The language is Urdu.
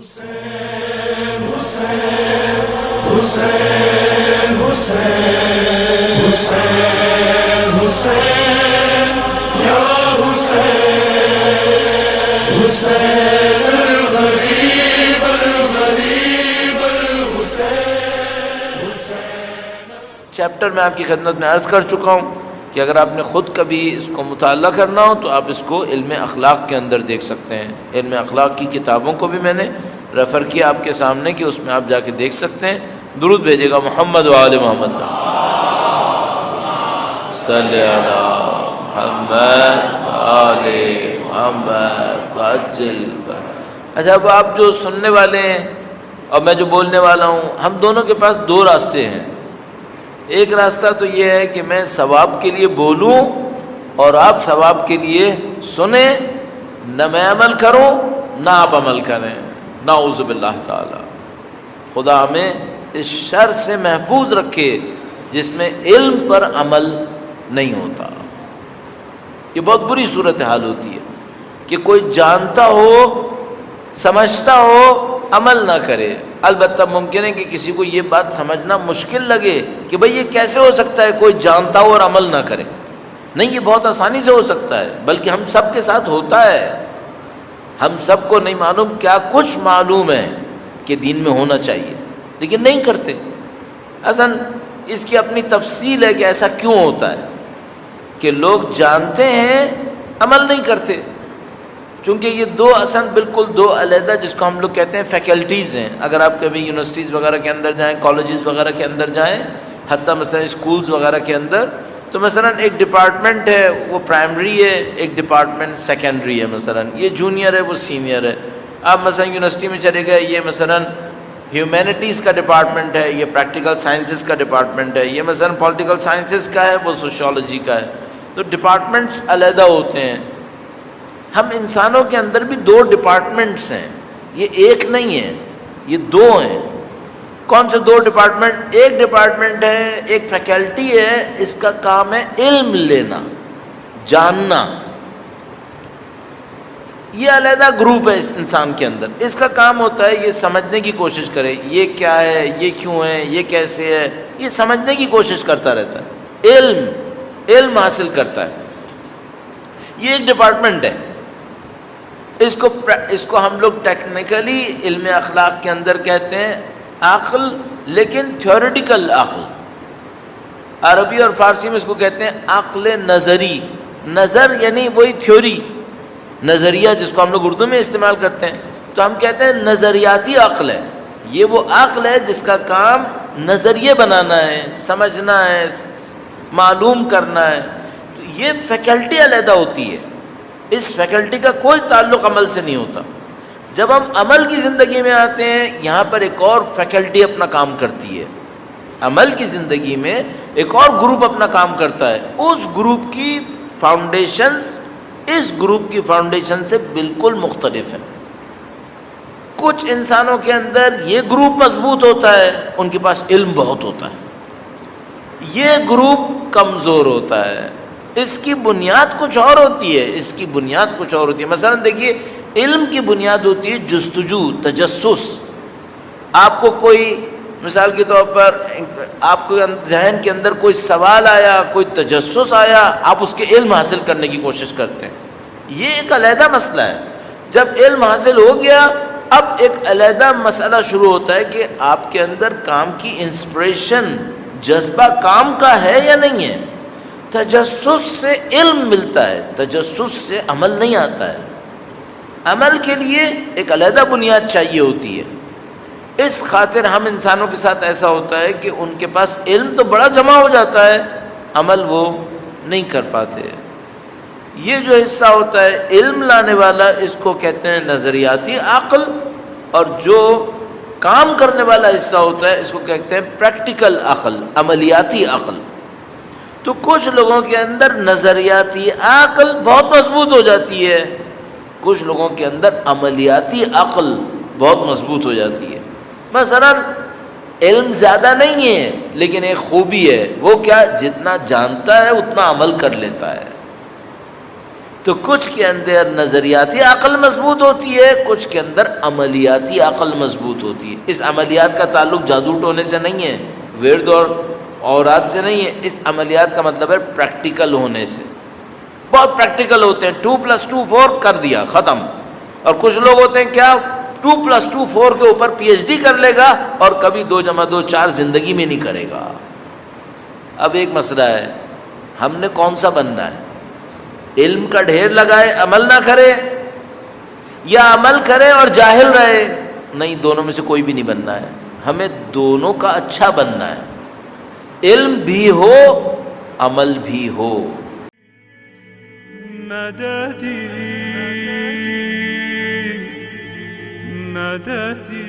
حسین حسین حسین حسین حسین حسین یا حسین حسین الغریب الغریب الحسین حسین۔ چیپٹر میں آپ کی خدمت میں عرض کر چکا ہوں کہ اگر آپ نے خود کبھی اس کو مطالعہ کرنا ہو تو آپ اس کو علم اخلاق کے اندر دیکھ سکتے ہیں۔ علم اخلاق کی کتابوں کو بھی میں نے ریفر کیا آپ کے سامنے کہ اس میں آپ جا کے دیکھ سکتے ہیں۔ درود بھیجے گا محمد و آل محمد صلی علی محمد آل محمد عجل۔ اچھا، اب آپ جو سننے والے ہیں اور میں جو بولنے والا ہوں، ہم دونوں کے پاس دو راستے ہیں۔ ایک راستہ تو یہ ہے کہ میں ثواب کے لیے بولوں اور آپ ثواب کے لیے سنیں، نہ میں عمل کروں نہ آپ عمل کریں، نعوذ باللہ تعالی۔ خدا ہمیں اس شر سے محفوظ رکھے جس میں علم پر عمل نہیں ہوتا۔ یہ بہت بری صورتحال ہوتی ہے کہ کوئی جانتا ہو، سمجھتا ہو، عمل نہ کرے۔ البتہ ممکن ہے کہ کسی کو یہ بات سمجھنا مشکل لگے کہ بھئی یہ کیسے ہو سکتا ہے کوئی جانتا ہو اور عمل نہ کرے۔ نہیں، یہ بہت آسانی سے ہو سکتا ہے، بلکہ ہم سب کے ساتھ ہوتا ہے۔ ہم سب کو نہیں معلوم کیا کچھ معلوم ہے کہ دین میں ہونا چاہیے، لیکن نہیں کرتے۔ اصلاً اس کی اپنی تفصیل ہے کہ ایسا کیوں ہوتا ہے کہ لوگ جانتے ہیں عمل نہیں کرتے، چونکہ یہ دو اصل بالکل دو علیحدہ، جس کو ہم لوگ کہتے ہیں فیکلٹیز ہیں۔ اگر آپ کبھی یونیورسٹیز وغیرہ کے اندر جائیں، کالجز وغیرہ کے اندر جائیں، حتیٰ مثلا اسکولز وغیرہ کے اندر، تو مثلا ایک ڈپارٹمنٹ ہے وہ پرائمری ہے، ایک ڈپارٹمنٹ سیکنڈری ہے، مثلا یہ جونیئر ہے وہ سینئر ہے۔ آپ مثلا یونیورسٹی میں چلے گئے، یہ مثلا ہیومینٹیز کا ڈپارٹمنٹ ہے، یہ پریکٹیکل سائنسز کا ڈپارٹمنٹ ہے، یہ مثلا پولیٹیکل سائنسز کا ہے، وہ سوشیولوجی کا ہے۔ تو ڈپارٹمنٹس علیحدہ ہوتے ہیں۔ ہم انسانوں کے اندر بھی دو ڈپارٹمنٹس ہیں، یہ ایک نہیں ہے، یہ دو ہیں۔ کون سے دو ڈپارٹمنٹ؟ ایک ڈپارٹمنٹ ہے، ایک فیکلٹی ہے، اس کا کام ہے علم لینا، جاننا۔ یہ علیحدہ گروپ ہے اس انسان کے اندر۔ اس کا کام ہوتا ہے یہ سمجھنے کی کوشش کرے، یہ کیا ہے، یہ کیوں ہے، یہ کیسے ہے، یہ سمجھنے کی کوشش کرتا رہتا ہے، علم حاصل کرتا ہے۔ یہ ایک ڈپارٹمنٹ ہے۔ اس کو ہم لوگ ٹیکنیکلی علم اخلاق کے اندر کہتے ہیں عقل، لیکن تھیوریٹیکل عقل۔ عربی اور فارسی میں اس کو کہتے ہیں عقل نظری۔ نظر یعنی وہی تھیوری، نظریہ جس کو ہم لوگ اردو میں استعمال کرتے ہیں، تو ہم کہتے ہیں نظریاتی عقل ہے۔ یہ وہ عقل ہے جس کا کام نظریے بنانا ہے، سمجھنا ہے، معلوم کرنا ہے۔ تو یہ فیکلٹی علیحدہ ہوتی ہے، اس فیکلٹی کا کوئی تعلق عمل سے نہیں ہوتا۔ جب ہم عمل کی زندگی میں آتے ہیں، یہاں پر ایک اور فیکلٹی اپنا کام کرتی ہے۔ عمل کی زندگی میں ایک اور گروپ اپنا کام کرتا ہے۔ اس گروپ کی فاؤنڈیشن اس گروپ کی فاؤنڈیشن سے بالکل مختلف ہے۔ کچھ انسانوں کے اندر یہ گروپ مضبوط ہوتا ہے، ان کے پاس علم بہت ہوتا ہے۔ یہ گروپ کمزور ہوتا ہے، اس کی بنیاد کچھ اور ہوتی ہے، مثلا دیکھیے، علم کی بنیاد ہوتی ہے جستجو، تجسس۔ آپ کو کوئی مثال کے طور پر آپ کو ذہن کے اندر کوئی سوال آیا، کوئی تجسس آیا، آپ اس کے علم حاصل کرنے کی کوشش کرتے ہیں۔ یہ ایک علیحدہ مسئلہ ہے۔ جب علم حاصل ہو گیا، اب ایک علیحدہ مسئلہ شروع ہوتا ہے کہ آپ کے اندر کام کی انسپریشن، جذبہ کام کا ہے یا نہیں ہے۔ تجسس سے علم ملتا ہے، تجسس سے عمل نہیں آتا ہے۔ عمل کے لیے ایک علیحدہ بنیاد چاہیے ہوتی ہے۔ اس خاطر ہم انسانوں کے ساتھ ایسا ہوتا ہے کہ ان کے پاس علم تو بڑا جمع ہو جاتا ہے، عمل وہ نہیں کر پاتے۔ یہ جو حصہ ہوتا ہے علم لانے والا، اس کو کہتے ہیں نظریاتی عقل، اور جو کام کرنے والا حصہ ہوتا ہے اس کو کہتے ہیں پریکٹیکل عقل، عملیاتی عقل۔ تو کچھ لوگوں کے اندر نظریاتی عقل بہت مضبوط ہو جاتی ہے، کچھ لوگوں کے اندر عملیاتی عقل بہت مضبوط ہو جاتی ہے۔ مثلا علم زیادہ نہیں ہے، لیکن ایک خوبی ہے، وہ کیا؟ جتنا جانتا ہے اتنا عمل کر لیتا ہے۔ تو کچھ کے اندر نظریاتی عقل مضبوط ہوتی ہے، کچھ کے اندر عملیاتی عقل مضبوط ہوتی ہے۔ اس عملیات کا تعلق جادو ٹونے سے نہیں ہے، ورد اور اوراد سے نہیں ہے، اس عملیات کا مطلب ہے پریکٹیکل ہونے سے۔ بہت پریکٹیکل ہوتے ہیں، 2+2 4 کر دیا، ختم۔ اور کچھ لوگ ہوتے ہیں کیا 2+2 4 کے اوپر PhD کر لے گا اور کبھی 2+2 4 زندگی میں نہیں کرے گا۔ اب ایک مسئلہ ہے، ہم نے کون سا بننا ہے؟ علم کا ڈھیر لگائے عمل نہ کرے، یا عمل کرے اور جاہل رہے؟ نہیں، دونوں میں سے کوئی بھی نہیں بننا ہے، ہمیں دونوں کا اچھا بننا ہے، علم بھی ہو عمل بھی ہو۔ مددی مددی